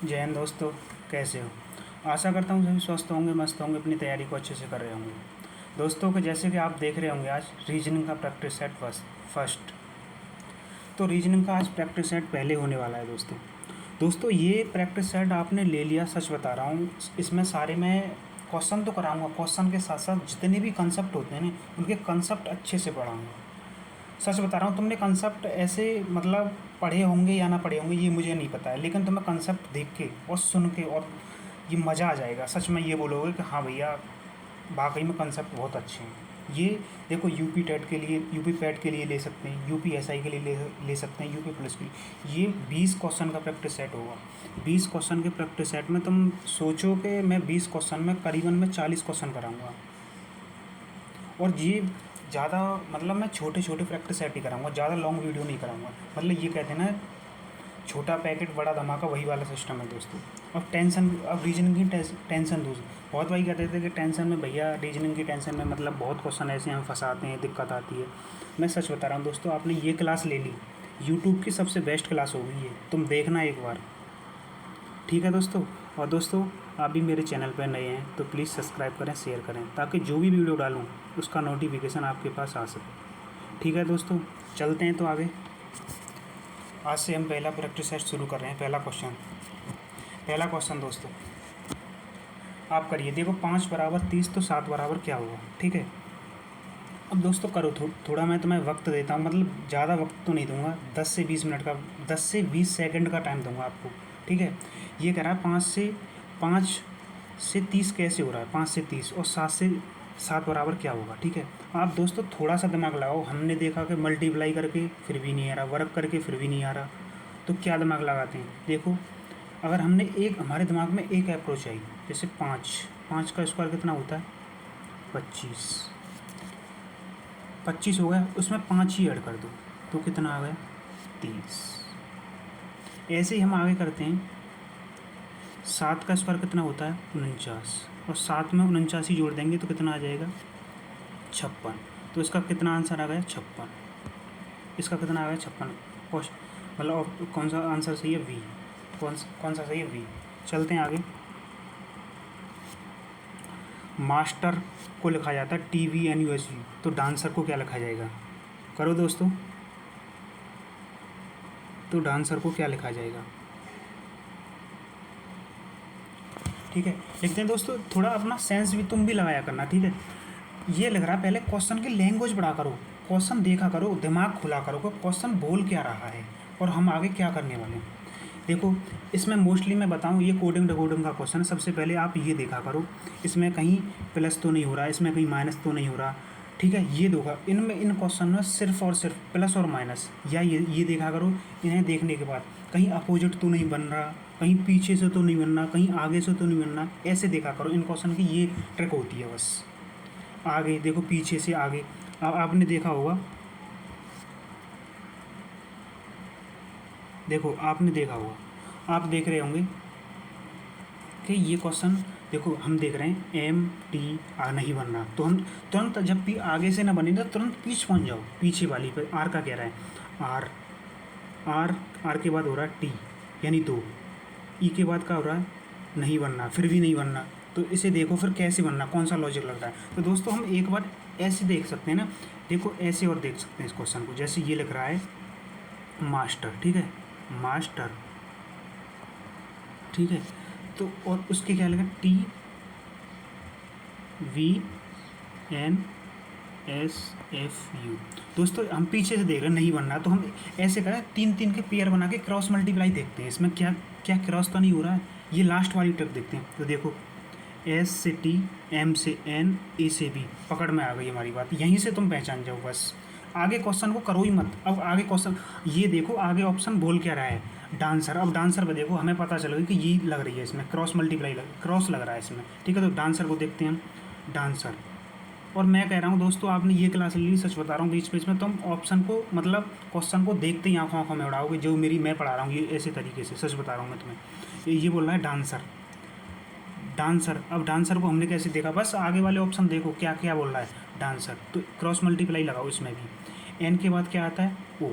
जय हिंद दोस्तों। कैसे हो? आशा करता हूँ सभी स्वस्थ होंगे, मस्त होंगे, अपनी तैयारी को अच्छे से कर रहे होंगे। दोस्तों को जैसे कि आप देख रहे होंगे, आज रीजनिंग का प्रैक्टिस सेट फर्स्ट। तो रीजनिंग का आज प्रैक्टिस सेट पहले होने वाला है दोस्तों। दोस्तों ये प्रैक्टिस सेट आपने ले लिया, सच बता रहा हूँ। इसमें सारे मैं क्वेश्चन तो कराऊंगा, क्वेश्चन के साथ साथ जितने भी कंसेप्ट होते हैं ना, उनके कंसेप्ट अच्छे से पढ़ाऊँगा। सच बता रहा हूँ, तुमने कंसेप्ट ऐसे मतलब पढ़े होंगे या ना पढ़े होंगे ये मुझे नहीं पता है, लेकिन तुम्हें कंसेप्ट देख के और सुन के और ये मज़ा आ जाएगा। सच में ये बोलोगे कि हाँ भैया, वाकई में कंसेप्ट बहुत अच्छे हैं। ये देखो, यूपी टेट के लिए, यूपी पैट के लिए ले सकते हैं, यूपी एसआई के लिए ले सकते हैं, यूपी पुलिस के लिए। ये 20 क्वेश्चन का प्रैक्टिस सेट होगा। 20 क्वेश्चन के प्रैक्टिस सेट में तुम सोचो कि मैं 20 क्वेश्चन में करीबन मैं 40 क्वेश्चन कराऊंगा। और ये ज़्यादा मतलब मैं छोटे छोटे प्रैक्टिस सेट ही कराऊंगा, ज़्यादा लॉन्ग वीडियो नहीं कराऊंगा। मतलब ये कहते हैं ना, छोटा पैकेट बड़ा धमाका, वही वाला सिस्टम है दोस्तों। अब रीजनिंग की टेंशन दूसरी। बहुत भाई कहते थे कि टेंशन में भैया, रीजनिंग की टेंशन में मतलब बहुत क्वेश्चन ऐसे हम फंसाते हैं, दिक्कत आती है। मैं सच बता रहा हूँ दोस्तों, आपने ये क्लास ले ली, यूट्यूब की सबसे बेस्ट क्लास होगी ये, तुम देखना एक बार। ठीक है दोस्तों। और दोस्तों, आप भी मेरे चैनल पर नए हैं तो प्लीज़ सब्सक्राइब करें, शेयर करें, ताकि जो भी वीडियो डालूँ उसका नोटिफिकेशन आपके पास आ सके। ठीक है दोस्तों, चलते हैं तो आगे। आज से हम पहला प्रैक्टिस सेट शुरू कर रहे हैं। पहला क्वेश्चन दोस्तों, आप करिए। देखो, 5 बराबर 30 तो 7 बराबर क्या होगा? ठीक है। अब दोस्तों करो, थोड़ा मैं तुम्हें वक्त देता हूँ, मतलब ज़्यादा वक्त तो नहीं दूंगा, 10 से 20 मिनट का, 10 से 20 सेकंड का टाइम दूंगा आपको। ठीक है। ये कह रहा है 5 से 30 कैसे हो रहा है, 5 से 30, और 7 से 7 बराबर क्या होगा? ठीक है। आप दोस्तों थोड़ा सा दिमाग लगाओ। हमने देखा कि मल्टीप्लाई करके फिर भी नहीं आ रहा, वर्क करके फिर भी नहीं आ रहा, तो क्या दिमाग लगाते हैं? देखो, अगर हमने हमारे दिमाग में एक अप्रोच आई, जैसे 5 का स्क्वायर कितना होता है? 25। 25 हो गया, उसमें 5 ही ऐड कर दो तो कितना आ गया? 30। ऐसे ही हम आगे करते हैं। 7 का स्क्वायर कितना होता है? 49, और 7 में 49 ही जोड़ देंगे तो कितना आ जाएगा? 56। तो इसका कितना आंसर आ गया? 56। इसका कितना आ गया? 56। मतलब कौन सा आंसर सही है? वी। कौन सा सही है? वी। चलते हैं आगे। मास्टर को लिखा जाता है TVNUSU, तो डांसर को क्या लिखा जाएगा? करो दोस्तों, तो डांसर को क्या लिखा जाएगा? ठीक है, लिखते हैं दोस्तों। थोड़ा अपना सेंस भी तुम भी लगाया करना, ठीक है। ये लग रहा है, पहले क्वेश्चन की लैंग्वेज बढ़ा करो, क्वेश्चन देखा करो, दिमाग खुला करो कि क्वेश्चन बोल क्या रहा है और हम आगे क्या करने वाले हैं। देखो, इसमें मोस्टली मैं बताऊं, ये कोडिंग डिकोडिंग का क्वेश्चन है। सबसे पहले आप ये देखा करो, इसमें कहीं प्लस तो नहीं हो रहा, इसमें कहीं माइनस तो नहीं हो रहा। ठीक है, ये देखा, इन क्वेश्चन में सिर्फ और सिर्फ प्लस और माइनस, या ये देखा करो। इन्हें देखने के बाद कहीं अपोजिट तो नहीं बन रहा, कहीं पीछे से तो नहीं बन रहा, कहीं आगे से तो नहीं बन रहा, ऐसे देखा करो। इन क्वेश्चन की ये ट्रिक होती है बस। आगे देखो, पीछे से आगे। आपने देखा होगा, देखो आपने देखा होगा, आप देख रहे होंगे कि ये क्वेश्चन, देखो हम देख रहे हैं MT नहीं बन रहा, तो हम तुरंत, जब भी आगे से ना बने तो तुरंत पीछे पहुंच जाओ, पीछे वाली पे। आर का कह रहा है, आर आर आर के बाद हो रहा है टी, यानी 2। ई के बाद क्या हो रहा है? नहीं बनना, फिर भी नहीं बनना, तो इसे देखो फिर कैसे बनना, कौन सा लॉजिक लग रहा है। तो दोस्तों हम एक बार ऐसे देख सकते हैं ना, देखो ऐसे और देख सकते हैं इस क्वेश्चन को। जैसे ये लिख रहा है मास्टर, ठीक है, मास्टर, ठीक है। तो और उसके क्या लगा? TVNSFU। दोस्तों हम पीछे से देख रहे हैं, नहीं बन रहा, तो हम ऐसे करें, 3 के पेयर बना के क्रॉस मल्टीप्लाई देखते हैं, इसमें क्या क्या क्रॉस तो नहीं हो रहा है। ये लास्ट वाली ट्रिक देखते हैं। तो देखो, S से T, M से N, A से B, पकड़ में आ गई हमारी बात। यहीं से तुम पहचान जाओ बस, आगे क्वेश्चन को करो ही मत। अब आगे क्वेश्चन, ये देखो आगे ऑप्शन बोल क्या रहा है? डांसर। अब डांसर पे देखो, हमें पता चल गया कि ये लग रही है, इसमें क्रॉस मल्टीप्लाई क्रॉस लग रहा है इसमें। ठीक है, तो डांसर को देखते हैं हम, डांसर। और मैं कह रहा हूँ दोस्तों, आपने ये क्लास ली, सच बता रहा हूँ, बीच बीच में तुम ऑप्शन को, मतलब क्वेश्चन को देखते ही आँखों आँखों में उड़ाओगे, जो मैं पढ़ा रहा हूँ ये ऐसे तरीके से। सच बता रहा हूँ मैं तुम्हें। ये बोल रहा है डांसर, डांसर। अब डांसर को हमने कैसे देखा? बस आगे वाले ऑप्शन देखो क्या क्या बोल रहा है, डांसर, तो क्रॉस मल्टीप्लाई लगाओ इसमें भी। एन के बाद क्या आता है? ओ,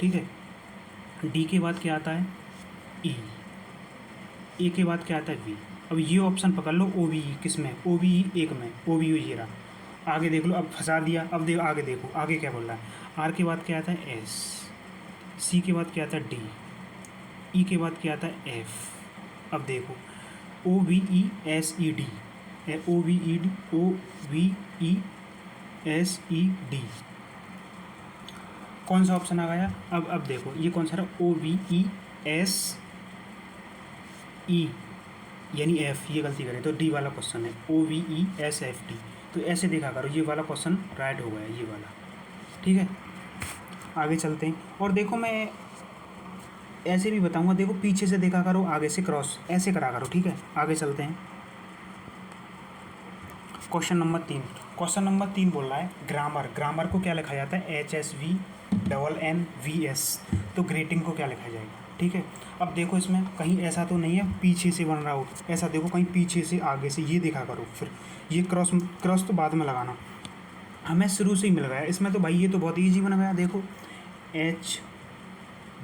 ठीक है। डी के बाद क्या आता है? ई, ए के बाद क्या आता है वी। अब ये ऑप्शन पकड़ लो ओ वी ई, किस में, ओ वी ई एक में, ओ वी ई ये रहा। आगे देख लो, अब फंसा दिया। अब देखो आगे, देखो आगे क्या बोल रहा है। आर के बाद क्या आता है एस, सी के बाद क्या आता है डी, ई के बाद क्या आता है एफ। अब देखो O V E S E D, O V E D, O V E S E D, कौन सा ऑप्शन आ गया। अब देखो ये कौन सा रहा, ओ वी ई एस ई यानी एफ, ये गलती करें तो डी वाला क्वेश्चन है, O V E S F D. तो ऐसे देखा करो, ये वाला क्वेश्चन राइट हो गया, ये वाला। ठीक है, आगे चलते हैं। और देखो मैं ऐसे भी बताऊंगा, देखो पीछे से देखा करो, आगे से क्रॉस ऐसे करा करो। ठीक है, आगे चलते हैं। क्वेश्चन नंबर 3, क्वेश्चन नंबर 3 बोल रहा है ग्रामर। ग्रामर को क्या लिखा जाता है, H S V double N V S. तो ग्रेटिंग को क्या लिखा जाएगा। ठीक है, अब देखो इसमें कहीं ऐसा तो नहीं है पीछे से बन रहा हो, ऐसा देखो कहीं पीछे से आगे से, ये देखा करो। फिर ये क्रॉस, क्रॉस तो बाद में लगाना, हमें शुरू से ही मिल गया इसमें। तो भाई ये तो बहुत ईजी बन गया। देखो एच,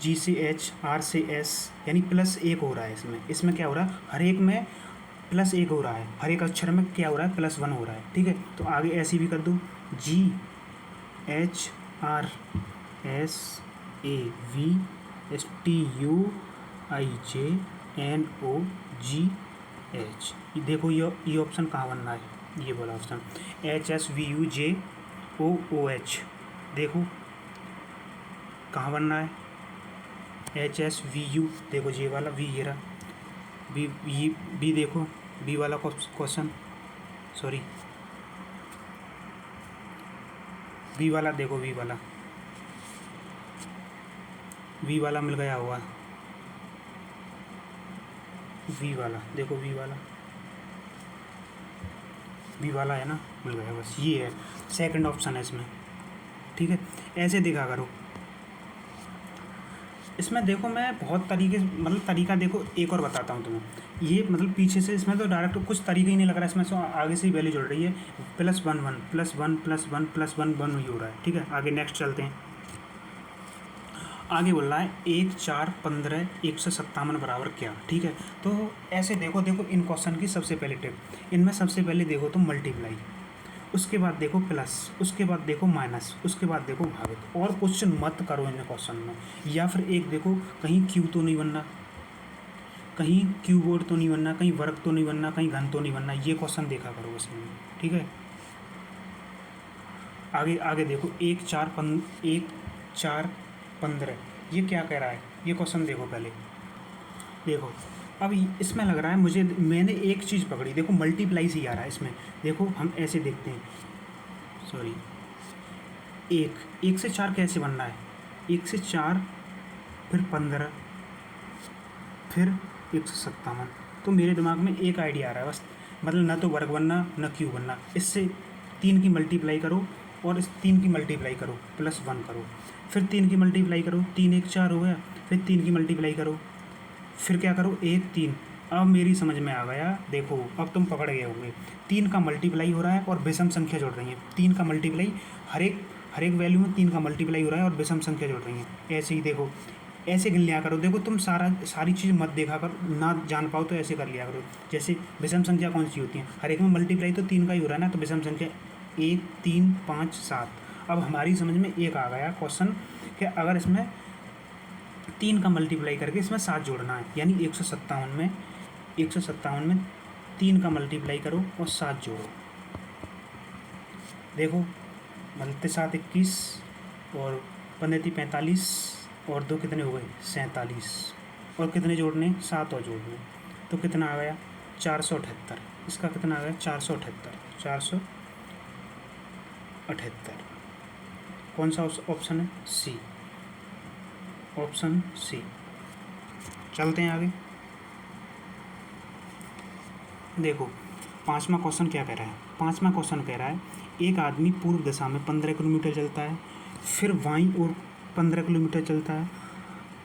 जी से एच, आर से एस, यानी प्लस एक हो रहा है इसमें। इसमें क्या हो रहा है, हर एक में प्लस एक हो रहा है, हर एक अक्षर में क्या हो रहा है, प्लस वन हो रहा है। ठीक है, तो आगे ऐसे भी कर दो, G H R S A V S T U I J N O G H. देखो ये ऑप्शन कहाँ बन रहा है, ये वाला option H S V U J O O H. देखो कहाँ बन रहा है, एच एस वी यू, देखो ये वाला वी, ये रहा बी, बी देखो बी वाला क्वेश्चन, सॉरी बी वाला, देखो वी वाला, वी वाला मिल गया हुआ, वी वाला देखो, वी वाला, वी वाला है ना, मिल गया बस, ये है सेकंड ऑप्शन है इसमें। ठीक है, ऐसे देखा करो। इसमें देखो मैं बहुत तरीके, मतलब तरीका देखो एक और बताता हूँ तुम्हें। ये मतलब पीछे से इसमें तो डायरेक्ट कुछ तरीका ही नहीं लग रहा है इसमें, सो आगे से ही वैल्यू जुड़ रही है, plus one one plus one plus one plus one one ही हो रहा है। ठीक है, आगे नेक्स्ट चलते हैं। आगे बोल रहा है 1 4 15 157 बराबर क्या। ठीक है, तो ऐसे देखो, देखो इन क्वेश्चन की सबसे पहले टिप, इनमें सबसे पहले देखो तो मल्टीप्लाई, उसके बाद देखो प्लस, उसके बाद देखो माइनस, उसके बाद देखो भागित। और क्वेश्चन मत करो इन क्वेश्चन में, या फिर एक देखो कहीं क्यू तो नहीं बनना, कहीं क्यू बोर्ड तो नहीं बनना, कहीं वर्ग तो नहीं बनना, कहीं घन तो नहीं बनना, ये क्वेश्चन देखा करो बस इनमें। ठीक है, आगे आगे देखो 1 4 15, ये क्या कह रहा है, ये क्वेश्चन देखो पहले। देखो अब इसमें लग रहा है मुझे, मैंने एक चीज़ पकड़ी, देखो मल्टीप्लाई से ही आ रहा है इसमें। देखो हम ऐसे देखते हैं, सॉरी, एक से 4 कैसे बन रहा है, 1 से 4 फिर 15 फिर 157। तो मेरे दिमाग में एक आइडिया आ रहा है बस, मतलब ना तो वर्ग बनना ना क्यू बनना, इससे 3 की मल्टीप्लाई करो और इस 3 की मल्टीप्लाई करो, प्लस 1 करो, फिर 3 की मल्टीप्लाई करो, 3 1 4 हो गया, फिर 3 की मल्टीप्लाई करो, फिर क्या करो 1 3। अब मेरी समझ में आ गया, देखो अब तुम पकड़ गए होंगे, 3 का मल्टीप्लाई हो रहा है और विषम संख्या जोड़ रही है। 3 का मल्टीप्लाई, हर एक वैल्यू में 3 का मल्टीप्लाई हो रहा है और विषम संख्या जोड़ रही है। ऐसे ही देखो, ऐसे गिन लिया करो। देखो तुम सारी चीज़ मत देखा करो, ना जान पाओ तो ऐसे कर लिया करो। जैसे विषम संख्या कौन सी होती है, हर एक में मल्टीप्लाई तो 3 का ही हो रहा है ना, तो विषम संख्या 1 3 5 7। अब हमारी समझ में एक आ गया क्वेश्चन कि अगर इसमें 3 का मल्टीप्लाई करके इसमें 7 जोड़ना है, यानी 157 में 3 का मल्टीप्लाई करो और 7 जोड़ो। देखो मतलब 7 21 और 15 45 और 2 कितने हो गए 47, और कितने जोड़ने 7 और जोड़ने, तो कितना आ गया 478। इसका कितना आ गया 478। कौन सा ऑप्शन है, सी, ऑप्शन सी। चलते हैं आगे। देखो 5वां क्वेश्चन क्या कह रहा है, 5वां क्वेश्चन कह रहा है एक आदमी पूर्व दिशा में 15 किलोमीटर चलता है, फिर बाईं ओर 15 किलोमीटर चलता है,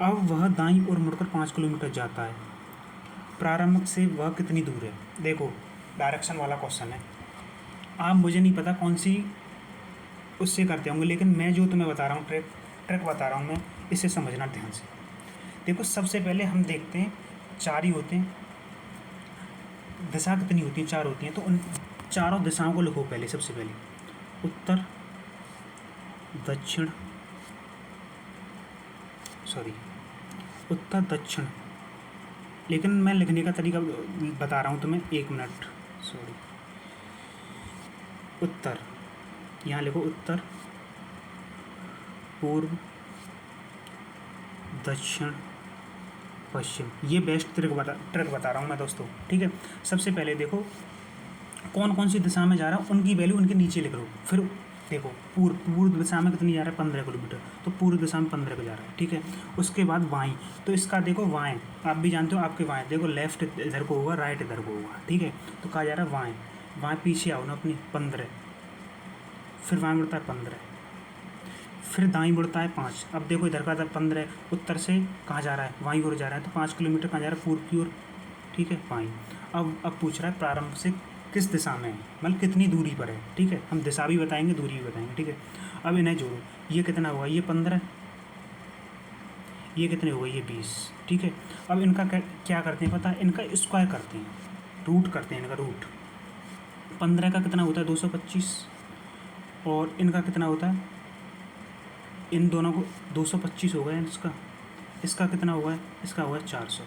अब वह दाईं ओर मुड़कर 5 किलोमीटर जाता है, प्रारंभ से वह कितनी दूर है। देखो डायरेक्शन वाला क्वेश्चन है, आप मुझे नहीं पता कौन सी उससे करते होंगे, लेकिन मैं जो तुम्हें बता रहा हूँ, ट्रिक बता रहा हूँ मैं, इसे समझना ध्यान से। देखो सबसे पहले हम देखते हैं 4 ही होते हैं, दिशा कितनी होती है, 4 होती हैं, तो उन चारों दिशाओं को लिखो पहले। सबसे पहले उत्तर, दक्षिण, सॉरी उत्तर दक्षिण, लेकिन मैं लिखने का तरीका बता रहा हूँ तुम्हें, 1 मिनट, सॉरी। उत्तर, यहाँ लिखो उत्तर, पूर्व, दक्षिण, पश्चिम। ये बेस्ट ट्रिक बता रहा हूँ मैं दोस्तों, ठीक है। सबसे पहले देखो कौन कौन सी दिशा में जा रहा है, उनकी वैल्यू उनके नीचे लिख लो। फिर देखो पूर्व दिशा में कितनी जा रहा है, 15 किलोमीटर, तो पूर्व दिशा में 15 का जा रहा है, ठीक है। उसके बाद बाएं, तो इसका देखो बाएं, आप भी जानते हो आपके बाएं, देखो लेफ्ट इधर को होगा, राइट इधर को होगा, ठीक है। तो कहा जा रहा है बाएं, बाएं पीछे आओ ना अपनी, 15, फिर बाएं मुड़ता है 15, फिर दाईं मुड़ता है 5। अब देखो इधर का 15 उत्तर से कहाँ जा रहा है, बाईं ओर जा रहा है, तो 5 किलोमीटर कहाँ जा रहा है, पूर्व की ओर, ठीक है, बाईं। अब पूछ रहा है प्रारंभ से किस दिशा में है, मतलब कितनी दूरी पर है, ठीक है। हम दिशा भी बताएंगे, दूरी भी बताएंगे, ठीक है। अब इन्हें जोड़ो, ये कितना हुआ, ये 15, ये कितने हुए, ये 20, ठीक है। अब इनका क्या करते हैं पता है, इनका स्क्वायर करते हैं, रूट करते हैं, इनका रूट। 15 का कितना होता है, 225, और इनका कितना होता है, इन दोनों को 225 हो गया इसका कितना हुआ है, इसका हुआ है 400,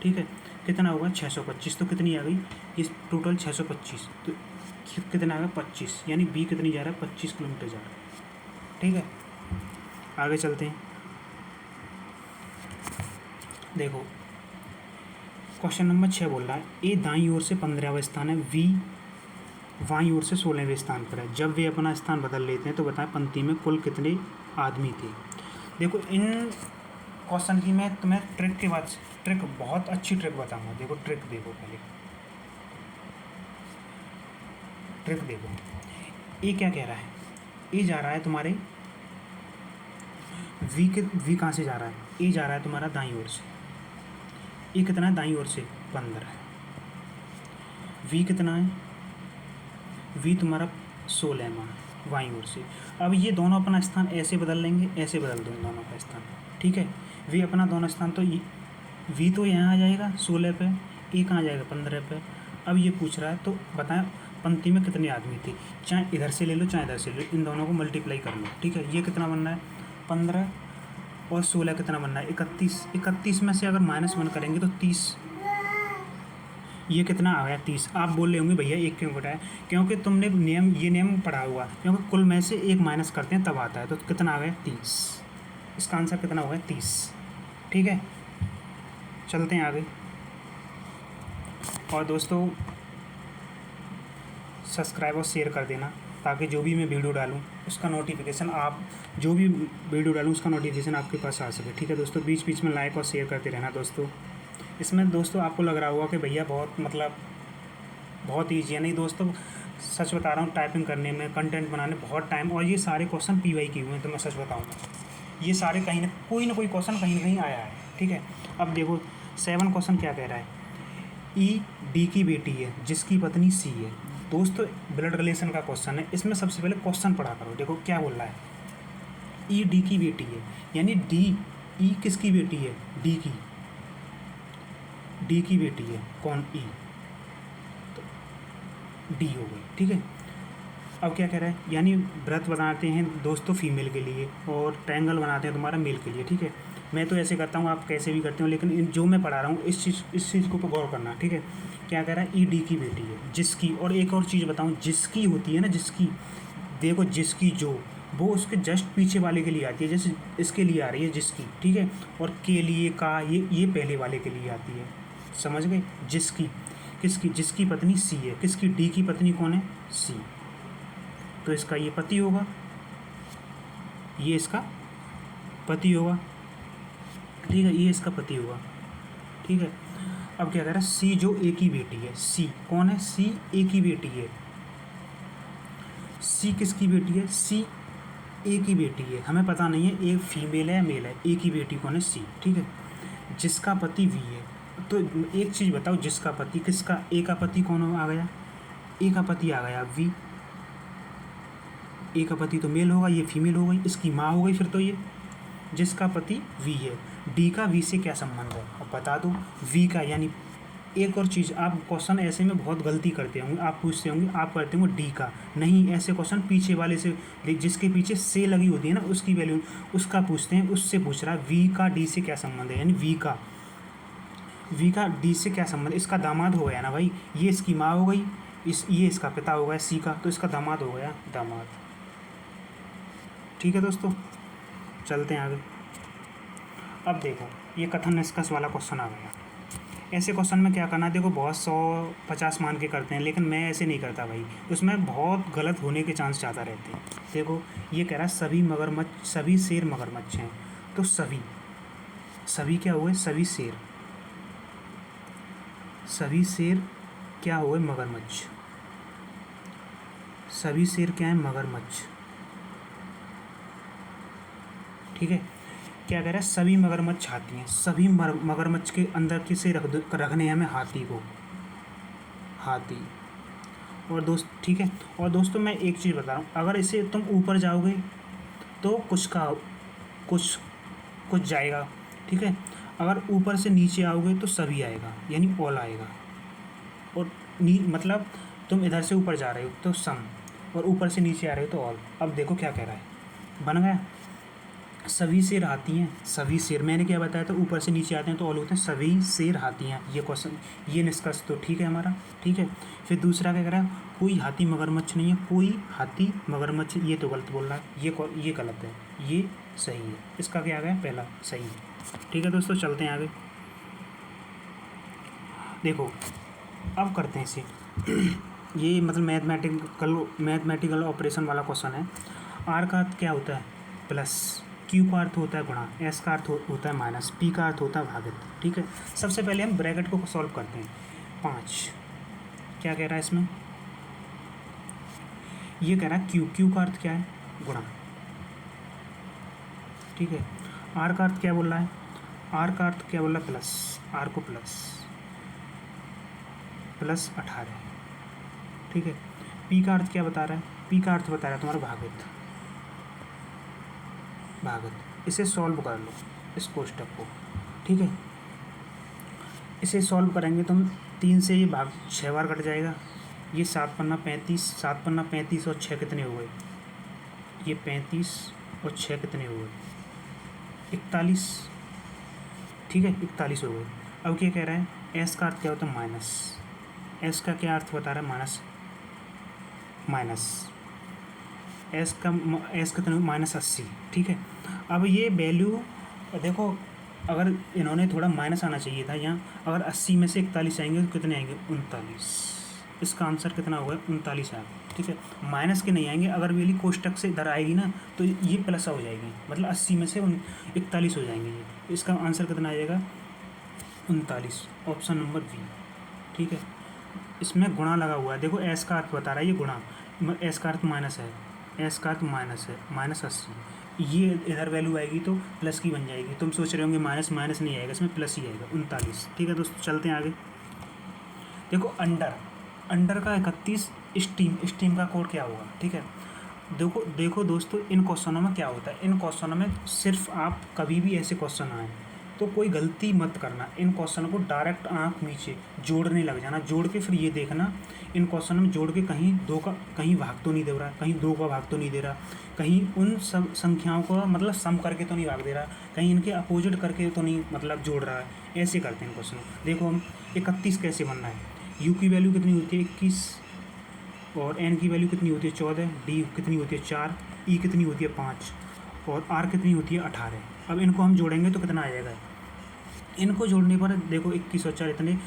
ठीक है। कितना होगा, 625, तो कितनी आ गई, ये टोटल 625, तो कितना आ गया 25, यानी बी कितनी जा रहा है, 25 किलोमीटर जा रहा है, ठीक है। आगे चलते हैं, देखो क्वेश्चन नंबर 6 बोल रहा है, ए दाईं ओर से 15वां स्थान है, वी बाईं ओर से 16वें स्थान पर है। जब वे अपना स्थान बदल लेते हैं तो बताएं पंक्ति में कुल कितने आदमी थे। देखो इन क्वेश्चन की मैं तुम्हें ट्रिक के बाद ट्रिक, बहुत अच्छी ट्रिक बताऊंगा। देखो ट्रिक देखो, पहले ट्रिक देखो, ए क्या कह रहा है, ए जा रहा है तुम्हारे वी कहाँ से जा रहा है, ए जा रहा है तुम्हारा दाईं ओर से, ए कितना है दाईं ओर से 15, वी कितना है, वी तुम्हारा 16वां बाईं ओर से। अब ये दोनों अपना स्थान ऐसे बदल लेंगे, ऐसे बदल दो इन दोनों का स्थान, ठीक है। वी अपना दोनों स्थान, तो वी तो यहाँ आ जाएगा 16 पे, ए कहाँ जाएगा 15 पे। अब ये पूछ रहा है तो बताएं पंक्ति में कितने आदमी थे, चाहे इधर से ले लो चाहे इधर से ले लो, इन दोनों को मल्टीप्लाई कर लो, ठीक है। ये कितना बनना है 15 और 16 कितना बनना है 31, 31 में से अगर -1 करेंगे तो 30, ये कितना आ गया 30। आप बोल रहे होंगे भैया एक क्यों घटाया, क्योंकि तुमने ये नियम पढ़ा हुआ, क्योंकि कुल में से एक माइनस करते हैं तब आता है, तो कितना आ गया 30। इसका आंसर कितना होगा 30, ठीक है। चलते हैं आगे, और दोस्तों सब्सक्राइब और शेयर कर देना, ताकि जो भी मैं वीडियो डालूँ उसका नोटिफिकेशन, आप जो भी वीडियो डालूँ उसका नोटिफिकेशन आपके पास आ सके, ठीक है दोस्तों। बीच बीच में लाइक और शेयर करते रहना दोस्तों। इसमें दोस्तों आपको लग रहा होगा कि भैया बहुत ईजी है, नहीं दोस्तों, सच बता रहा हूँ, टाइपिंग करने में, कंटेंट बनाने बहुत टाइम, और ये सारे क्वेश्चन PY के हुए हैं, तो मैं सच बताऊँ ये सारे कहीं ना कोई क्वेश्चन कहीं ना कहीं आया है, ठीक है। अब देखो 7 क्वेश्चन क्या कह रहा है, ई डी की बेटी है जिसकी पत्नी सी है। दोस्तों ब्लड रिलेशन का क्वेश्चन है, इसमें सबसे पहले क्वेश्चन पढ़ा करो। देखो क्या बोल रहा है, ई डी की बेटी है, यानी ई किसकी बेटी है, डी की बेटी है, कौन, ई, तो डी हो गई, ठीक है। अब क्या कह रहा है, यानी व्रत बनाते हैं दोस्तों फीमेल के लिए, और ट्रायंगल बनाते हैं तुम्हारा मेल के लिए, ठीक है। मैं तो ऐसे करता हूँ, आप कैसे भी करते हो, लेकिन जो मैं पढ़ा रहा हूँ इस चीज़ को गौर करना, ठीक है। क्या कह रहा है, ई डी की बेटी है जिसकी, और एक और चीज़ बताऊँ, जिसकी होती है ना, जिसकी, देखो जिसकी जो, वो उसके जस्ट पीछे वाले के लिए आती है, जैसे इसके लिए आ रही है जिसकी, ठीक है। और के लिए का, ये पहले वाले के लिए आती है, समझ गए। जिसकी, किसकी, जिसकी पत्नी सी है, किसकी, डी की पत्नी कौन है, सी, तो इसका ये पति होगा, ये इसका पति होगा, ठीक है, ये इसका पति होगा, ठीक है। अब क्या कह रहा है, सी जो ए की बेटी है, सी कौन है, सी ए की बेटी है, सी किसकी बेटी है, सी ए की बेटी है, हमें पता नहीं है ए फीमेल है या मेल है, ए की बेटी कौन है, सी, ठीक है। जिसका पति वी है, तो एक चीज़ बताओ, जिसका पति, किसका, ए का पति कौन आ गया, ए का पति आ गया वी, ए का पति तो मेल होगा, ये फीमेल हो गई, इसकी माँ हो गई, फिर तो ये जिसका पति वी है। डी का वी से क्या संबंध है, अब बता दो। वी का यानी एक और चीज़, आप क्वेश्चन ऐसे में बहुत गलती करते होंगे, आप पूछते होंगे, आप करते होंगे डी का, नहीं ऐसे क्वेश्चन पीछे वाले से, जिसके पीछे से लगी होती है ना उसकी वैल्यू, उसका पूछते हैं, उससे पूछ रहा है वी का डी से क्या संबंध है, यानी वी का डी से क्या संबंध है, इसका दामाद हो गया ना भाई, ये इसकी माँ हो गई, ये इसका पिता हो गया सी का, तो इसका दामाद हो गया दामाद। ठीक है दोस्तों, चलते हैं आगे। अब देखो ये कथन निष्कर्ष वाला क्वेश्चन आ गया। ऐसे क्वेश्चन में क्या करना है, देखो बहुत 150 मान के करते हैं, लेकिन मैं ऐसे नहीं करता भाई, उसमें बहुत गलत होने के चांस ज़्यादा रहते हैं। देखो ये कह रहा है सभी शेर मगरमच्छ हैं, तो सभी क्या हुए, सभी शेर क्या हुए, मगरमच्छ, सभी शेर क्या है, मगरमच्छ। ठीक है, क्या कह रहा है, सभी मगरमच्छ हाथी हैं, सभी मगरमच्छ के अंदर किसे रखने हमें, हाथी को, हाथी। और दोस्त ठीक है, और दोस्तों मैं एक चीज़ बता रहा हूँ, अगर इसे तुम ऊपर जाओगे तो कुछ जाएगा। ठीक है, अगर ऊपर से नीचे आओगे तो सभी आएगा, यानी ऑल आएगा। और मतलब तुम इधर से ऊपर जा रहे हो तो सम, और ऊपर से नीचे आ रहे हो तो ऑल। अब देखो क्या कह रहा है, बन गया, सभी शेर हाथी हैं, सभी शेर, मैंने क्या बताया था, ऊपर से नीचे आते हैं तो ऑल होते हैं, सभी शेर हाथी हैं, ये क्वेश्चन, ये निष्कर्ष तो ठीक है हमारा। ठीक है, फिर दूसरा क्या कह रहा है, कोई हाथी मगरमच्छ नहीं है, कोई हाथी मगरमच्छ, ये तो गलत बोल रहा है, ये गलत है, ये सही है, इसका क्या आ गया, पहला सही है। ठीक है दोस्तों, चलते हैं आगे। देखो अब करते हैं इसे ये मतलब मैथमेटिकल ऑपरेशन वाला क्वेश्चन है। आर का अर्थ क्या होता है, प्लस, क्यू का अर्थ होता है गुणा, एस का अर्थ होता है माइनस, पी का अर्थ होता है भागित। ठीक है, सबसे पहले हम ब्रैकेट को सॉल्व करते हैं। 5 क्या कह रहा है इसमें, ये कह रहा है क्यू का अर्थ क्या है, गुणा। ठीक है, आर का अर्थ क्या बोल रहा है, आर का अर्थ क्या बोल रहा है, प्लस, आर को प्लस 18। ठीक है, पी का अर्थ क्या बता रहा है, पी का अर्थ बता रहा है तुम्हारा भागित। इसे सॉल्व कर लो, इस कोष्टक को। ठीक है, इसे सॉल्व करेंगे तुम, 3 से ये भाग 6 बार कट जाएगा, ये 7 पन्ना 35 और 6 कितने हो गए, ये 35 और 6 कितने हो गए, 41। ठीक है, 41 हो गए। अब क्या कह रहा है, एस का अर्थ क्या होता है, माइनस, एस का क्या अर्थ बता रहा है, माइनस, एस कितना, -80। ठीक है, अब ये वैल्यू देखो, अगर इन्होंने थोड़ा माइनस आना चाहिए था यहाँ, अगर 80 में से 41 आएंगे तो कितने आएंगे, 39। इसका आंसर कितना होगा, 39 आएगा। ठीक है, माइनस के नहीं आएंगे, अगर वैल्यू कोष्टक से इधर आएगी ना तो ये प्लस हो जाएगी, मतलब 80 में से 41 हो जाएंगे ये, इसका आंसर कितना आ जाएगा, 39, ऑप्शन नंबर बी। ठीक है, इसमें गुणा लगा हुआ है, देखो एस का अर्थ बता रहा है, ये गुणा, एस का अर्थ माइनस है, एस का अर्थ माइनस है, -80, ये इधर वैल्यू आएगी तो प्लस की बन जाएगी, तुम सोच रहे होंगे माइनस नहीं आएगा, इसमें प्लस ही आएगा, 39। ठीक है दोस्तों, चलते हैं आगे। देखो अंडर का 31, स्टीम का कोड क्या होगा। ठीक है, देखो दोस्तों, इन क्वेश्चनों में क्या होता है, इन क्वेश्चनों में सिर्फ आप कभी भी ऐसे क्वेश्चन आए तो कोई गलती मत करना, इन क्वेश्चनों को डायरेक्ट आँख नीचे जोड़ने लग जाना, जोड़ के फिर ये देखना, इन क्वेश्चन में जोड़ के कहीं भाग तो नहीं दे रहा, कहीं 2 का भाग तो नहीं दे रहा, कहीं उन सब संख्याओं को मतलब सम करके तो नहीं भाग दे रहा, कहीं इनके अपोजिट करके तो नहीं मतलब जोड़ रहा है, ऐसे करते हैं क्वेश्चन। देखो हम 31 कैसे बनना है, यू की वैल्यू कितनी होती है, 21, और एन की वैल्यू कितनी होती है, 14, डी कितनी होती है, 4, ई कितनी होती है, 5, और आर कितनी होती है, 18। अब इनको हम जोड़ेंगे तो कितना आ जाएगा, इनको जोड़ने पर देखो 21 और 4 इतने,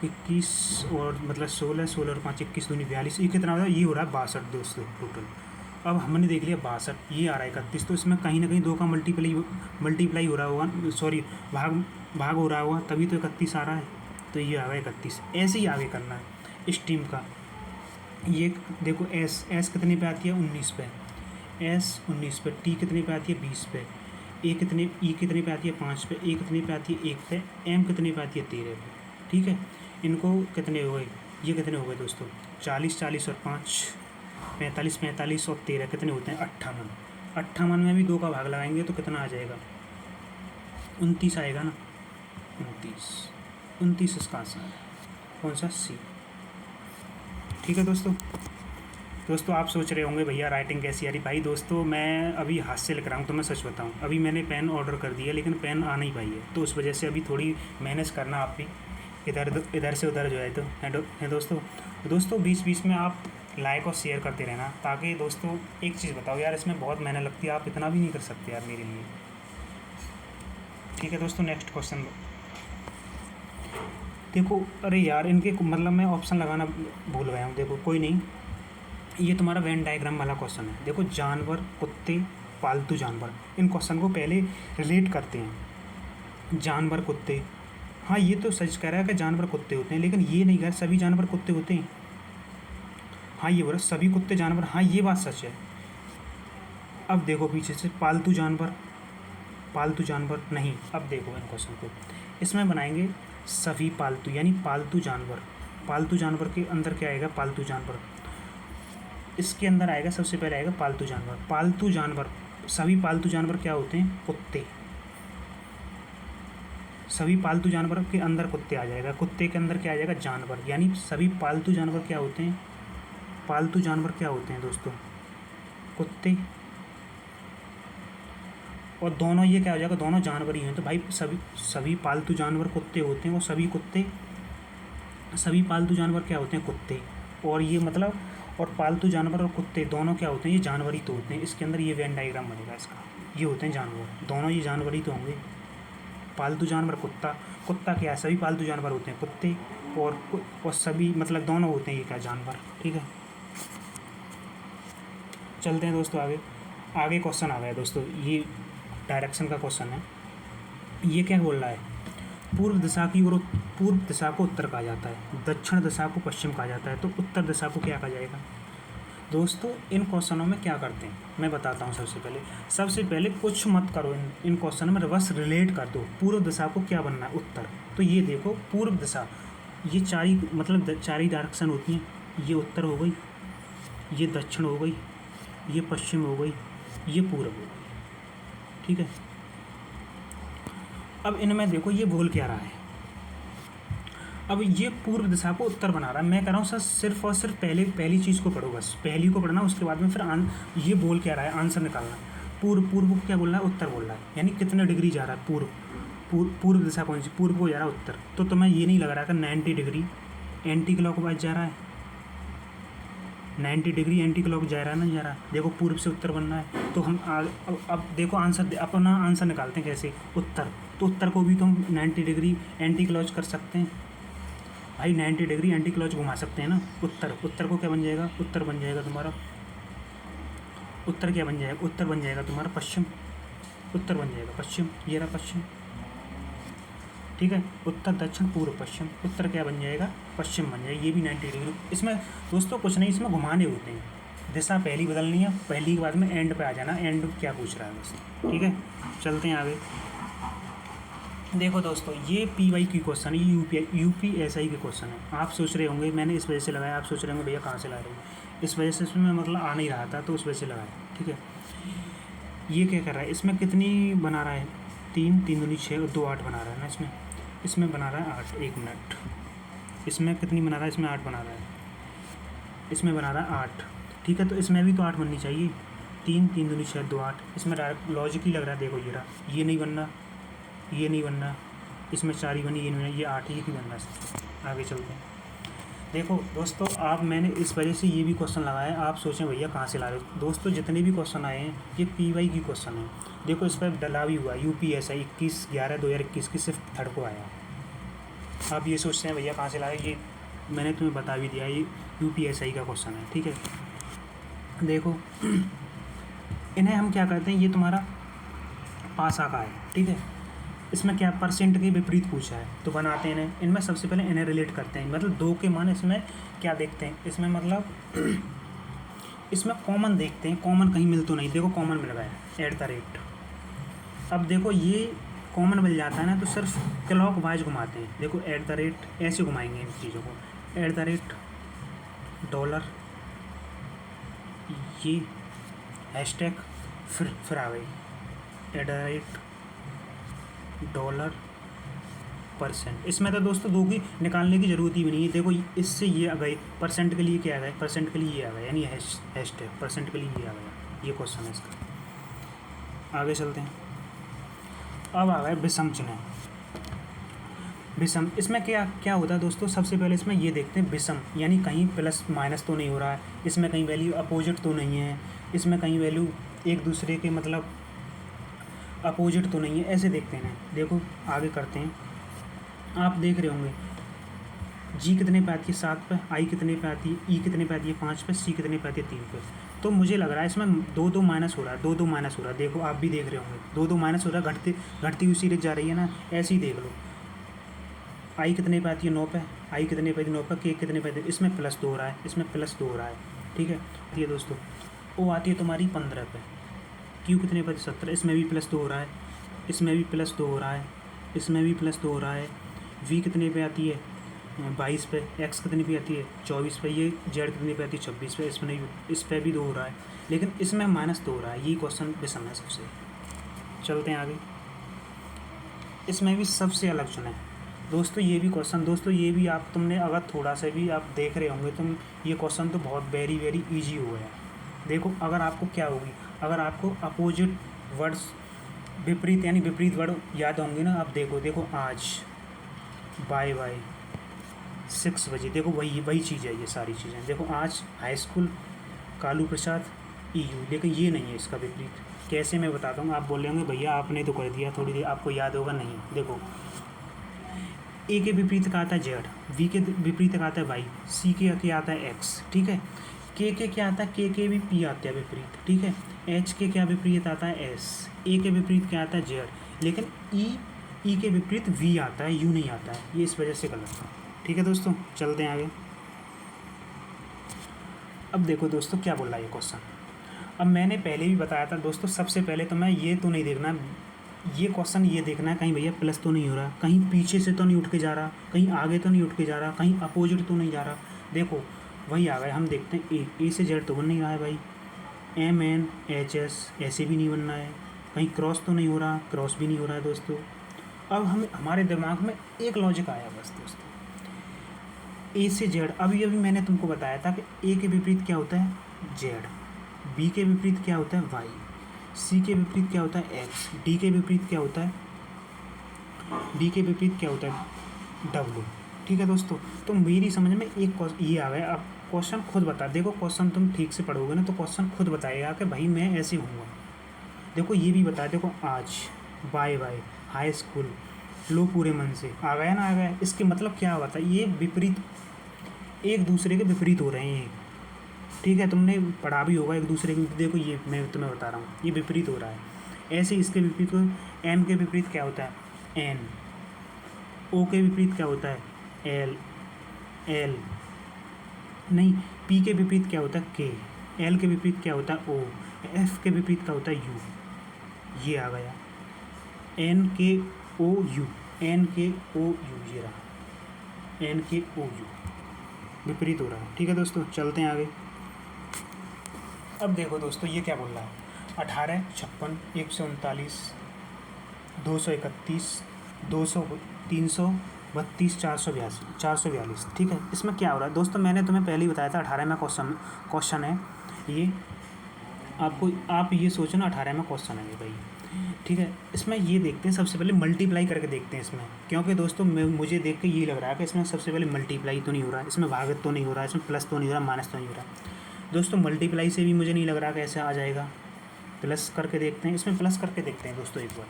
21 और मतलब 16 और 5 21 दूनी 42, ये कितना हो रहा है, ये हो रहा है 62 दोस्तों टोटल। अब हमने देख लिया 62, ये आ रहा है 31, तो इसमें कहीं ना कहीं 2 का मल्टीप्लाई हो रहा होगा, सॉरी भाग हो रहा होगा, तभी तो 31 आ रहा है, तो ये आ गया 31। ऐसे ही आगे करना है स्ट्रीम का। ये देखो एस कितने पे आती है, 19 पे, एस 19 पे, टी कितने पे आती है, 20 पे, ई कितने पे आती है, 5 पे, ए कितने पे आती है, 1 पे, एम कितने पे आती है, 13 पे। ठीक है, इनको कितने हो गए, ये कितने हो गए दोस्तों, 40 और 5 45 और 13 कितने होते हैं, 58 में भी 2 का भाग लगाएंगे तो कितना आ जाएगा, 29 आएगा ना, 29 इसका आंसर है। कौन सा, सी। ठीक है दोस्तों आप सोच रहे होंगे भैया राइटिंग कैसी आ रही। भाई दोस्तों मैं अभी हाथ से लिख रहा हूँ, तो मैं सच बताऊँ अभी मैंने पेन ऑर्डर कर दिया लेकिन पेन आ नहीं पाई है, तो उस वजह से अभी थोड़ी मैनेज करना आप भी, इधर से उधर जो है। तो है दोस्तों बीच बीच में आप लाइक और शेयर करते रहना, ताकि दोस्तों एक चीज़ बताओ यार, इसमें बहुत मेहनत लगती है, आप इतना भी नहीं कर सकते यार मेरे लिए। ठीक है दोस्तों, नेक्स्ट क्वेश्चन देखो। अरे यार इनके मतलब मैं ऑप्शन लगाना भूल गया हूँ। देखो कोई नहीं, ये तुम्हारा वेन डायग्राम वाला क्वेश्चन है। देखो जानवर, कुत्ते, पालतू जानवर, इन क्वेश्चन को पहले रिलेट करते हैं। जानवर, कुत्ते, हाँ ये तो सच कह रहा है कि जानवर कुत्ते होते हैं, लेकिन ये नहीं कह रहा सभी जानवर कुत्ते होते हैं। हाँ ये बोला सभी कुत्ते जानवर, हाँ ये बात सच है। अब देखो पीछे से पालतू जानवर, पालतू जानवर नहीं। अब देखो इन क्वेश्चन को, इसमें बनाएंगे सभी पालतू, यानी पालतू जानवर। पालतू जानवर के अंदर क्या आएगा, पालतू जानवर। इसके अंदर आएगा सबसे पहले आएगा पालतू जानवर। पालतू जानवर, सभी पालतू जानवर क्या होते हैं, कुत्ते। सभी पालतू जानवर के अंदर कुत्ते आ जाएगा, कुत्ते के अंदर क्या आ जाएगा, जानवर। यानी सभी पालतू जानवर क्या होते हैं, पालतू जानवर क्या होते हैं दोस्तों, कुत्ते। और दोनों ये क्या हो जाएगा, दोनों जानवर ही हैं। तो भाई सभी पालतू जानवर कुत्ते होते हैं, और सभी पालतू जानवर क्या होते हैं, कुत्ते। और ये मतलब, और पालतू जानवर और कुत्ते दोनों क्या होते हैं, ये जानवर ही तो होते हैं। इसके अंदर ये वेन डायग्राम बनेगा इसका, ये होते हैं जानवर, दोनों ये जानवर ही तो होंगे। पालतू जानवर कुत्ता, कुत्ता क्या है, सभी पालतू जानवर होते हैं कुत्ते, और सभी मतलब दोनों होते हैं ये क्या, जानवर। ठीक है, चलते हैं दोस्तों आगे क्वेश्चन आ गया दोस्तों। ये डायरेक्शन का क्वेश्चन है। ये क्या बोल रहा है, पूर्व दिशा की ओर, पूर्व दिशा को उत्तर कहा जाता है, दक्षिण दिशा को पश्चिम कहा जाता है, तो उत्तर दिशा को क्या कहा जाएगा। दोस्तों इन क्वेश्चनों में क्या करते हैं मैं बताता हूँ। सबसे पहले कुछ मत करो, इन क्वेश्चन में बस रिलेट कर दो। पूर्व दिशा को क्या बनना है, उत्तर। तो ये देखो पूर्व दिशा, ये चार ही डायरेक्शन होती हैं। ये उत्तर हो गई, ये दक्षिण हो गई, ये पश्चिम हो गई, ये पूर्व हो गई। ठीक है, अब इनमें देखो ये बोल क्या रहा है। अब ये पूर्व दिशा को उत्तर बना रहा है। मैं कह रहा हूँ सर सिर्फ और सिर्फ पहली चीज़ को पढ़ो, बस पहली को पढ़ना, उसके बाद में फिर ये बोल क्या रहा है, आंसर निकालना। पूर्व को क्या बोल रहा है, उत्तर बोल रहा है, यानी कितने डिग्री जा रहा है पूर्व दिशा कौन सी, पूर्व को जा रहा है उत्तर। तो तुम्हें ये नहीं लग रहा है कि 90 डिग्री एंटी क्लॉकवाइज जा रहा है, 90 डिग्री एंटी क्लॉक जा रहा है ना, जा रहा है। देखो पूर्व से उत्तर बनना है, तो हम अब देखो अपना आंसर निकालते हैं कैसे, उत्तर। तो उत्तर को भी तो हम 90 डिग्री एंटी क्लॉच कर सकते हैं भाई, 90 डिग्री एंटी क्लॉच घुमा सकते हैं ना। उत्तर को क्या बन जाएगा, उत्तर बन जाएगा तुम्हारा, उत्तर क्या बन जाएगा, उत्तर बन जाएगा तुम्हारा पश्चिम, उत्तर बन जाएगा पश्चिम, ये रहा पश्चिम। ठीक है, उत्तर दक्षिण पूर्व पश्चिम, उत्तर क्या बन जाएगा, पश्चिम बन जाएगा। ये भी 90 डिग्री। इसमें दोस्तों कुछ नहीं, इसमें घुमाने होते हैं, दिशा पहली बदलनी है, पहली के बाद में एंड पे आ जाना, एंड क्या पूछ रहा है बस। ठीक है, चलते हैं आगे। देखो दोस्तों ये PY की क्वेश्चन है, ये UPSI के क्वेश्चन है। आप सोच रहे होंगे मैंने इस वजह से लगाया, आप सोच रहे होंगे भैया कहाँ से ला रहे हैं, इस वजह से इसमें मतलब आ नहीं रहा था, तो उस वजह से लगाया। ठीक है, ये क्या कर रहा है, इसमें कितनी बना रहा है, 3 3 दूनी 6 और 2 8 बना रहा है ना। इसमें बना रहा है 8, 1 मिनट। इसमें कितनी बना रहा है, इसमें 8 बना रहा है, इसमें बना रहा है 8। ठीक है, तो इसमें भी तो 8 बननी चाहिए, 3 3 दूनी 6 2 8। इसमें डायरेक्ट लॉजिक ही लग रहा है। देखो ये रहा, ये नहीं बनना, ये नहीं बनना, इसमें 4 ही बनी, ये नहीं बना, ये 8 ही बनना है। आगे चलते हैं। देखो दोस्तों आप, मैंने इस वजह से ये भी क्वेश्चन लगाया है, आप सोचें भैया कहाँ से ला रहे हो। दोस्तों जितने भी क्वेश्चन आए हैं ये PY की क्वेश्चन है। देखो इस पर डला भी हुआ UPSI 21/11/2021 की सिर्फ थर्ड को आया। आप ये सोचते हैं भैया कहाँ से ला रहे, ये मैंने तुम्हें बता भी दिया, ये UPSI का क्वेश्चन है। ठीक है, देखो इन्हें हम क्या करते हैं, ये तुम्हारा पासा का है। ठीक है, इसमें क्या परसेंट के विपरीत पूछा है, तो बनाते हैं इनमें सबसे पहले इन्हें रिलेट करते हैं। मतलब 2 के मान इसमें क्या देखते हैं, इसमें मतलब इसमें कॉमन देखते हैं, कॉमन कहीं मिल तो नहीं। देखो कॉमन मिल गया @ अब देखो ये कॉमन मिल जाता है ना, तो सिर्फ क्लॉक वाइज घुमाते हैं। देखो @ ऐसे घुमाएंगे इन चीज़ों को, $, ये हैशटैग, फिर आ गई $, परसेंट। इसमें तो दोस्तों दो की निकालने की ज़रूरत ही भी नहीं है। देखो इससे ये आ गए, परसेंट के लिए क्या आ गया, परसेंट के लिए ये आ गया, यानी हैस्ट है, परसेंट के लिए ये आ गया। ये क्वेश्चन है इसका। आगे चलते हैं। अब आ गया विषम चिन्ह। विषम, इसमें क्या क्या होता है दोस्तों, सबसे पहले इसमें ये देखते हैं विषम, यानी कहीं प्लस माइनस तो नहीं हो रहा है, इसमें कहीं वैल्यू अपोजिट तो नहीं है, इसमें कहीं वैल्यू एक दूसरे के मतलब अपोजिट तो नहीं है, ऐसे देखते हैं। देखो आगे करते हैं। आप देख रहे होंगे जी कितने पे आती है 7 पे, आई कितने पे आती है, ई कितने पे आती है 5 पे, सी कितने पे आती है 3 पे। तो मुझे लग रहा है इसमें 2 माइनस हो रहा है, 2 माइनस हो रहा है। देखो आप भी देख रहे होंगे 2 माइनस हो रहा है, घटती हुई सीरीज जा रही है ना, ऐसे ही देख लो। आई कितने पे आती है 9 पे, आई कितने पे आती है 9 पे, के कितने पे आती है, इसमें +2 हो रहा है, इसमें +2 हो रहा है, ठीक है। ये दोस्तों ओ आती है तुम्हारी 15 पे, क्यू कितने पे 17, इसमें भी +2 हो रहा है, इसमें भी +2 हो रहा है, इसमें भी +2 हो रहा है। वी कितने पे आती है 22 पे, एक्स कितनी पे आती है 24 पे, ये जेड कितनी पे आती है 26 पे, इसमें भी, इस पर भी 2 हो रहा है, लेकिन इसमें -2 हो रहा है। ये क्वेश्चन विषम है सबसे। चलते हैं आगे। इसमें भी सबसे अलग चुने दोस्तों, ये भी क्वेश्चन दोस्तों, ये भी आप तुमने अगर थोड़ा सा भी आप देख रहे होंगे तुम, ये क्वेश्चन तो बहुत वेरी वेरी ईजी हो गया। देखो अगर आपको क्या होगी, अगर आपको अपोजिट वर्ड्स, विपरीत यानी विपरीत वर्ड याद होंगे ना, आप देखो आज बाय 6 बजे, देखो वही चीज़ है, ये सारी चीज़ें। देखो आज हाई स्कूल कालू प्रसाद EU, लेकिन ये नहीं है इसका विपरीत। कैसे मैं बताता हूँ, आप बोलेंगे भैया आपने तो कर दिया, थोड़ी देर आपको याद होगा। नहीं, देखो ए के विपरीत का आता है जेड, वी के विपरीत का आता है वाई, सी के आता है एक्स, ठीक है। के क्या आता है, के भी पी आता है विपरीत, ठीक है। एच के क्या विपरीत आता है एस, ए के विपरीत क्या आता है जेड, लेकिन ई के विपरीत वी आता है, यू नहीं आता है, ये इस वजह से गलत है, ठीक है दोस्तों। चलते हैं आगे। अब देखो दोस्तों क्या बोल रहा है ये क्वेश्चन। अब मैंने पहले भी बताया था दोस्तों, सबसे पहले तो मैं ये तो नहीं देखना, ये क्वेश्चन ये देखना है कहीं भैया प्लस तो नहीं हो रहा, कहीं पीछे से तो नहीं उठ के जा रहा, कहीं आगे तो नहीं उठ के जा रहा, कहीं अपोजिट तो नहीं जा रहा। देखो वही आ गए, हम देखते हैं ए से जेड तो बन नहीं रहा है भाई, MNHS ऐसे भी नहीं बनना है, कहीं क्रॉस तो नहीं हो रहा, क्रॉस भी नहीं हो रहा है दोस्तों। अब हमारे दिमाग में एक लॉजिक आया बस दोस्तों, ए से जेड। अभी मैंने तुमको बताया था कि ए के विपरीत क्या होता है जेड, बी के विपरीत क्या होता है वाई, सी के विपरीत क्या होता है एक्स, डी के विपरीत क्या होता है, डी के विपरीत क्या होता है डब्ल्यू, ठीक है दोस्तों। तो मेरी समझ में एक ये आ गया। अब क्वेश्चन खुद बता, देखो क्वेश्चन तुम ठीक से पढ़ोगे ना तो क्वेश्चन खुद बताएगा कि भाई मैं ऐसे हूँगा। देखो ये भी बता, देखो आज बाय हाई स्कूल लो पूरे मन से, आ गया ना, आ गया। इसके मतलब क्या होता है, ये विपरीत एक दूसरे के विपरीत हो रहे हैं, ठीक है। तुमने पढ़ा भी होगा एक दूसरे के, देखो ये मैं तुम्हें बता रहा हूँ, ये विपरीत हो रहा है। ऐसे इसके विपरीत को, एम के विपरीत क्या होता है एन, ओ के विपरीत क्या होता है एल नहीं, पी के विपरीत क्या होता है के, एल के विपरीत क्या होता है ओ, एफ के विपरीत क्या होता है यू। ये आ गया एन के ओ यू, एन के ओ यू, ये रहा एन के ओ यू, विपरीत हो रहा है, ठीक है दोस्तों। चलते हैं आगे। अब देखो दोस्तों ये क्या बोल रहा है, 18, 56, 139, 231, 200, 332, 442, ठीक है। इसमें क्या हो रहा है दोस्तों, मैंने तुम्हें पहले ही बताया था 18 में क्वेश्चन है ये, आप ये सोचो ना 18 में क्वेश्चन है ये भाई, ठीक है। इसमें ये देखते हैं, सबसे पहले मल्टीप्लाई करके देखते हैं इसमें, क्योंकि दोस्तों मुझे देख के ये लग रहा है कि इसमें सबसे पहले मल्टीप्लाई तो नहीं हो रहा है, इसमें भागत तो नहीं हो रहा है, इसमें प्लस तो नहीं हो रहा, माइनस तो नहीं हो रहा दोस्तों। मल्टीप्लाई से भी मुझे नहीं लग रहा कि ऐसे आ जाएगा, प्लस करके देखते हैं, इसमें प्लस करके देखते हैं दोस्तों एक बार।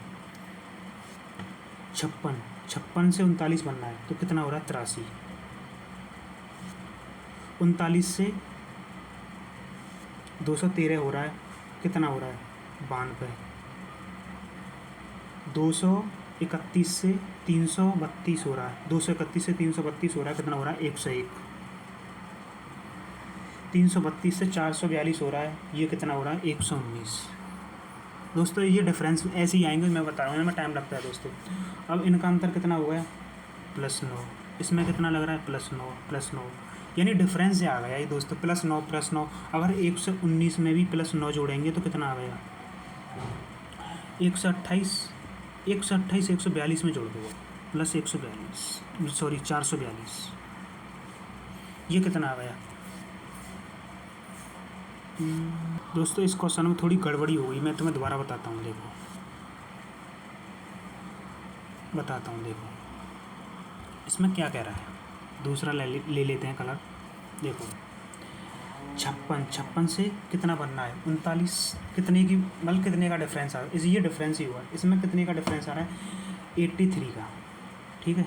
56 से 39 बनना है तो कितना हो रहा है 83, 39 से 213 हो रहा है, कितना हो रहा है 92, 231 से 332 हो रहा है, 231 से 332 हो रहा है, कितना हो रहा है 101, 332 से 442 हो रहा है, ये कितना हो रहा है 119 दोस्तों। ये डिफरेंस ऐसे ही आएंगे, मैं बता रहा हूँ, इनमें टाइम लगता है दोस्तों। अब इनका अंतर कितना हो गया +9, इसमें कितना लग रहा है +9, यानी डिफरेंस से आ गया ये दोस्तों, +9। अगर 119 में भी +9 जोड़ेंगे तो कितना आ गया 128, 142 में जोड़ दो, प्लस 142, सॉरी 442, ये कितना आ गया। दोस्तों इस क्वेश्चन में थोड़ी गड़बड़ी हो गई, मैं तुम्हें दोबारा बताता हूँ। देखो बताता हूँ, देखो इसमें क्या कह रहा है। दूसरा ले लेते हैं कलर। देखो 56 से कितना बनना है 39, कितने की मतलब कितने का डिफरेंस आ रहा है, ये डिफरेंस ही हुआ। इसमें कितने का डिफरेंस आ रहा है 83 का, ठीक है।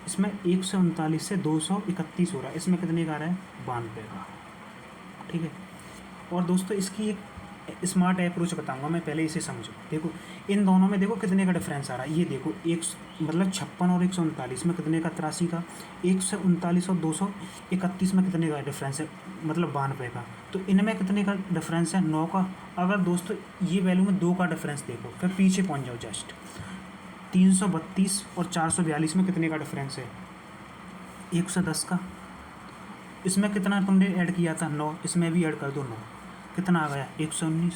इसमें 139 से 231 हो रहा है, इसमें कितने का आ रहा है 92 का, ठीक है। और दोस्तों इसकी एक स्मार्ट अप्रोच बताऊंगा मैं, पहले इसे समझो। देखो इन दोनों में देखो कितने का डिफरेंस आ रहा है। ये देखो एक मतलब 56 और 139 में कितने का, 83 का। 139 और 231 में कितने का डिफरेंस है, मतलब 92 का। तो इनमें कितने का डिफरेंस है 9 का। अगर दोस्तों ये वैल्यू में 2 का डिफरेंस देखो, फिर पीछे पहुँच जाओ जस्ट। 332 और 442 में कितने का डिफरेंस है 110 का। इसमें कितना तुमने ऐड किया था 9, इसमें भी ऐड कर दो 9, कितना आ गया 119।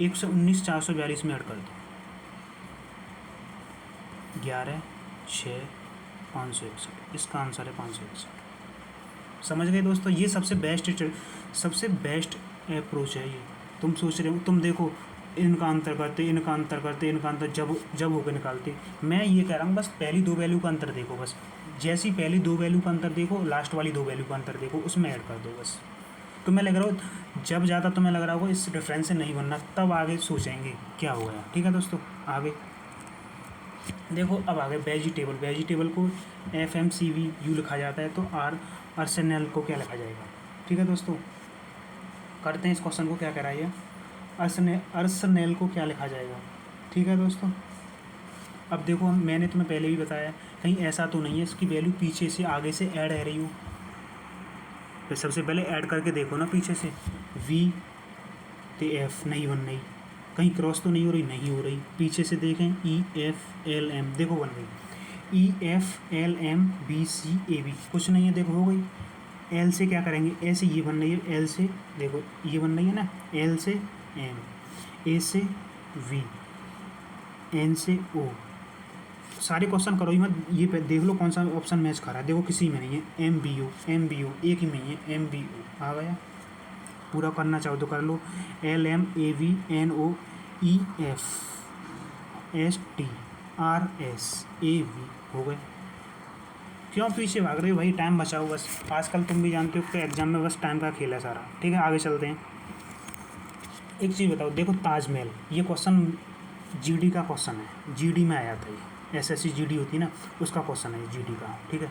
119 442 में ऐड कर दो 11 6 561, इसका आंसर है 561। समझ गए दोस्तों, ये सबसे बेस्ट अप्रोच है ये। तुम सोच रहे हो, तुम देखो इनका अंतर करते इनका अंतर जब होकर निकालते। मैं ये कह रहा हूँ बस पहली 2 वैल्यू का अंतर देखो, बस जैसी पहली 2 वैल्यू का अंतर देखो, लास्ट वाली 2 वैल्यू का अंतर देखो, उसमें ऐड कर दो बस। तुम्हें लग रहा हो जब ज़्यादा तुम्हें लग रहा होगा इस डिफरेंस से नहीं बनना, तब आगे सोचेंगे क्या हो गया, ठीक है दोस्तों। आगे देखो, अब आगे वेजिटेबल को FMCVU लिखा जाता है, तो आर्सेनल को क्या लिखा जाएगा, ठीक है दोस्तों। करते हैं इस क्वेश्चन को, क्या कह रहा है ये, आर्सेनल को क्या लिखा जाएगा, ठीक है दोस्तों। अब देखो मैंने तुम्हें पहले भी बताया, कहीं ऐसा तो नहीं है इसकी वैल्यू पीछे से आगे से ऐड है रही हूँ। तो सबसे पहले ऐड करके देखो ना पीछे से, V तो F नहीं बन रही, कहीं क्रॉस तो नहीं हो रही, पीछे से देखें EFLM देखो बन गई, EFLM BCAB कुछ नहीं है, देखो हो गई। L से क्या करेंगे, A से ये बन रही है, L से देखो ये बन रही है ना, L से M, A से V, N से O। सारे क्वेश्चन करो ही मत, ये देख लो कौन सा ऑप्शन मैच कर रहा है। देखो किसी में नहीं है, MBO एक ही में ही है, MBO आ गया। पूरा करना चाहो तो कर लो, LMAVNOEFSTRSAV हो गए। क्यों पीछे भाग रहे हो भाई, टाइम बचाओ बस। आजकल तुम भी जानते हो कि एग्जाम में बस टाइम का खेल है सारा, ठीक है। आगे चलते हैं। एक चीज़ बताओ, देखो ताजमहल, ये क्वेश्चन GD का क्वेश्चन है, GD में आया था ये, SSC GD होती है ना, उसका क्वेश्चन है GD का, ठीक है।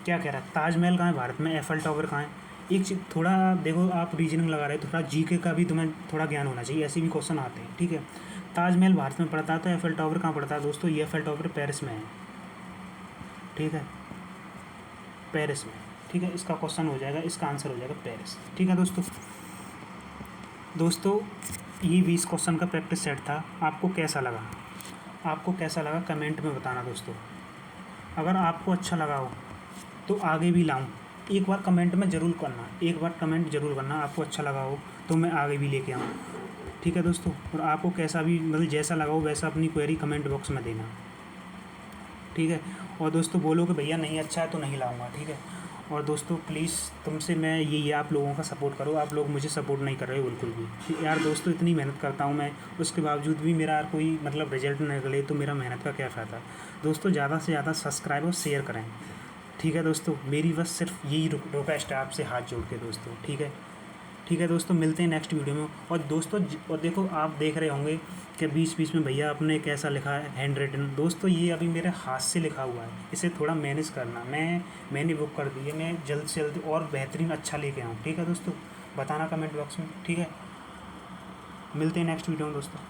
क्या कह रहा है, ताजमहल कहाँ है भारत में, एफएल टावर कहाँ है। एक चीज़ थोड़ा देखो, आप रीजनिंग लगा रहे हो तो थोड़ा GK का भी तुम्हें थोड़ा ज्ञान होना चाहिए, ऐसे भी क्वेश्चन आते हैं, ठीक है। ताजमहल भारत में पड़ता है, तो एफएल टावर कहाँ पड़ता है दोस्तों, ये एफएल टावर पेरिस में है, ठीक है, पेरिस में, ठीक है। इसका क्वेश्चन हो जाएगा, इसका आंसर हो जाएगा पेरिस, ठीक है दोस्तों ये 20 क्वेश्चन का प्रैक्टिस सेट था। आपको कैसा लगा कमेंट में बताना दोस्तों। अगर आपको अच्छा लगा हो तो आगे भी लाऊं, एक बार कमेंट जरूर करना, आपको अच्छा लगा हो तो मैं आगे भी लेके आऊँ, ठीक है दोस्तों। और आपको कैसा भी मतलब जैसा लगा हो वैसा अपनी क्वेरी कमेंट बॉक्स में देना, ठीक है। और दोस्तों बोलो कि भैया नहीं अच्छा है तो नहीं लाऊंगा, ठीक है। और दोस्तों प्लीज़ तुमसे मैं यही आप लोगों का सपोर्ट करो, आप लोग मुझे सपोर्ट नहीं कर रहे हो बिल्कुल भी यार। दोस्तों इतनी मेहनत करता हूँ मैं, उसके बावजूद भी मेरा कोई मतलब रिजल्ट नहीं निकले तो मेरा मेहनत का क्या फ़ायदा। दोस्तों ज़्यादा से ज़्यादा सब्सक्राइब और शेयर करें, ठीक है दोस्तों। मेरी बस सिर्फ यही रिक्वेस्ट है आपसे, हाथ जोड़ के दोस्तों, ठीक है दोस्तों। मिलते हैं नेक्स्ट वीडियो में। और दोस्तों और देखो, आप देख रहे होंगे कि बीच में भैया आपने कैसा लिखा है हैंड रिटन। दोस्तों ये अभी मेरे हाथ से लिखा हुआ है, इसे थोड़ा मैनेज करना। मैंने बुक कर दी है, मैं जल्द से जल्द और बेहतरीन अच्छा लेके आऊँ, ठीक है दोस्तों। बताना कमेंट बॉक्स में, ठीक है। मिलते हैं नेक्स्ट वीडियो में दोस्तों।